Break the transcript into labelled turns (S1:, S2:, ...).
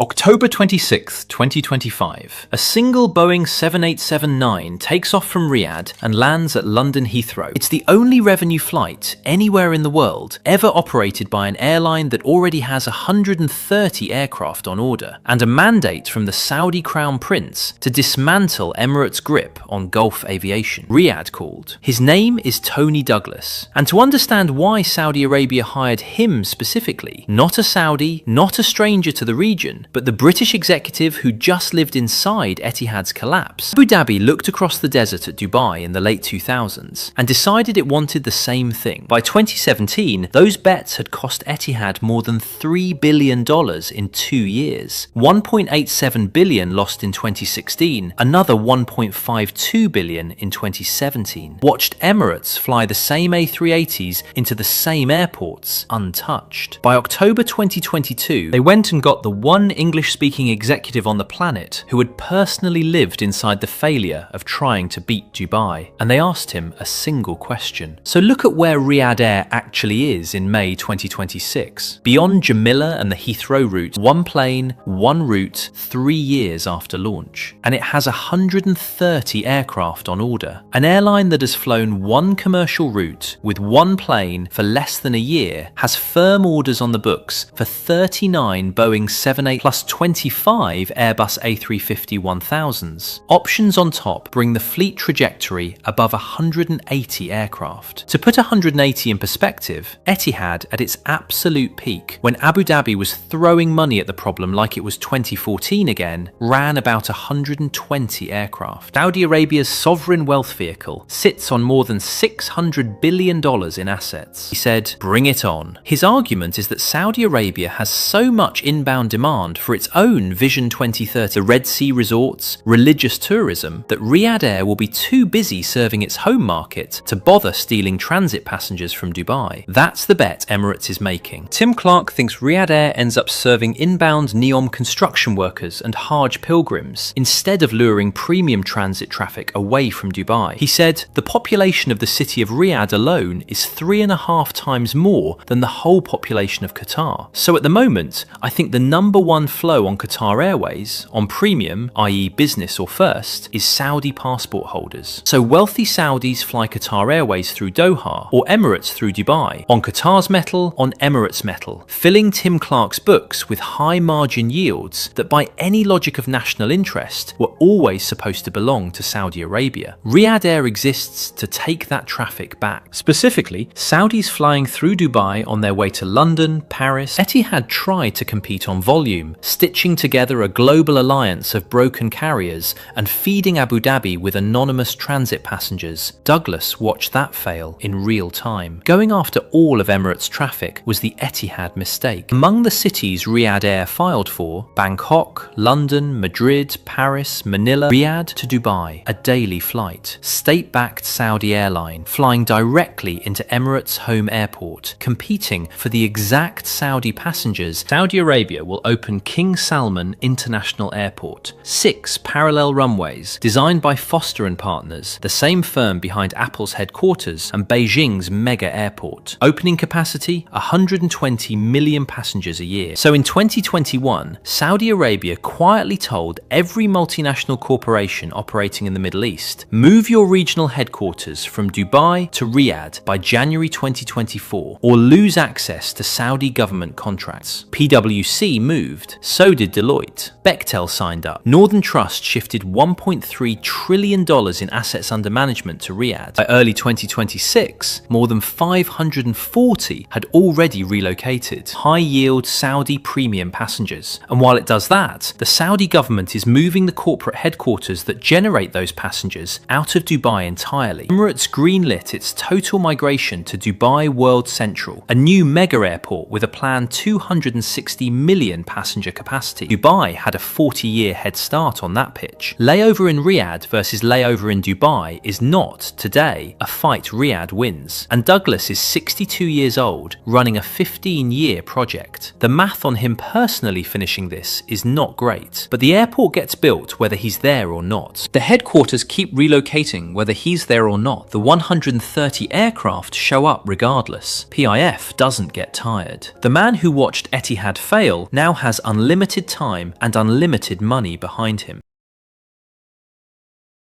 S1: October 26, 2025. A single Boeing 787-9 takes off from Riyadh and lands at London Heathrow. It's the only revenue flight anywhere in the world ever operated by an airline that already has 130 aircraft on order, and a mandate from the Saudi Crown Prince to dismantle Emirates' grip on Gulf aviation. Riyadh called. His name is Tony Douglas, and to understand why Saudi Arabia hired him specifically, not a Saudi, not a stranger to the region, but the British executive who just lived inside Etihad's collapse, Abu Dhabi looked across the desert at Dubai in the late 2000s and decided it wanted the same thing. By 2017, those bets had cost Etihad more than $3 billion in 2 years. $1.87 billion lost in 2016, another $1.52 billion in 2017. Watched Emirates fly the same A380s into the same airports untouched. By October 2022, they went and got the one English-speaking executive on the planet who had personally lived inside the failure of trying to beat Dubai, and they asked him a single question. So look at where Riyadh Air actually is in May 2026. Beyond Jamila and the Heathrow route, one plane, one route, 3 years after launch. And it has 130 aircraft on order. An airline that has flown one commercial route with one plane for less than a year has firm orders on the books for 39 Boeing 78 plus 25 Airbus A350-1000s. Options on top bring the fleet trajectory above 180 aircraft. To put 180 in perspective, Etihad at its absolute peak, when Abu Dhabi was throwing money at the problem like it was 2014 again, ran about 120 aircraft. Saudi Arabia's sovereign wealth vehicle sits on more than $600 billion in assets. He said, "Bring it on." His argument is that Saudi Arabia has so much inbound demand for its own Vision 2030, the Red Sea resorts, religious tourism, that Riyadh Air will be too busy serving its home market to bother stealing transit passengers from Dubai. That's the bet Emirates is making. Tim Clark thinks Riyadh Air ends up serving inbound NEOM construction workers and Hajj pilgrims, instead of luring premium transit traffic away from Dubai. He said, "The population of the city of Riyadh alone is 3.5 times more than the whole population of Qatar. So at the moment, I think the number one flow on Qatar Airways, on premium, i.e. business or first, is Saudi passport holders. So wealthy Saudis fly Qatar Airways through Doha, or Emirates through Dubai, on Qatar's metal, on Emirates metal, filling Tim Clark's books with high margin yields that by any logic of national interest were always supposed to belong to Saudi Arabia. Riyadh Air exists to take that traffic back. Specifically, Saudis flying through Dubai on their way to London, Paris. Etihad tried to compete on volume, stitching together a global alliance of broken carriers and feeding Abu Dhabi with anonymous transit passengers. Douglas watched that fail in real time. Going after all of Emirates' traffic was the Etihad mistake. Among the cities Riyadh Air filed for, Bangkok, London, Madrid, Paris, Manila, Riyadh to Dubai, a daily flight. State-backed Saudi airline, flying directly into Emirates' home airport, competing for the exact Saudi passengers. Saudi Arabia will open King Salman International Airport. 6 parallel runways, designed by Foster & Partners, the same firm behind Apple's headquarters and Beijing's mega airport. Opening capacity, 120 million passengers a year. So in 2021, Saudi Arabia quietly told every multinational corporation operating in the Middle East, move your regional headquarters from Dubai to Riyadh by January 2024, or lose access to Saudi government contracts. PwC moved, so did Deloitte. Bechtel signed up. Northern Trust shifted $1.3 trillion in assets under management to Riyadh. By early 2026, more than 540 had already relocated. High-yield Saudi premium passengers. And while it does that, the Saudi government is moving the corporate headquarters that generate those passengers out of Dubai entirely. Emirates greenlit its total migration to Dubai World Central, a new mega airport with a planned 260 million passenger capacity. Dubai had a 40-year head start on that pitch. Layover in Riyadh versus layover in Dubai is not, today, a fight Riyadh wins. And Douglas is 62 years old, running a 15-year project. The math on him personally finishing this is not great, but the airport gets built whether he's there or not. The headquarters keep relocating whether he's there or not. The 130 aircraft show up regardless. PIF doesn't get tired. The man who watched Etihad fail now has unlimited time and unlimited money behind him.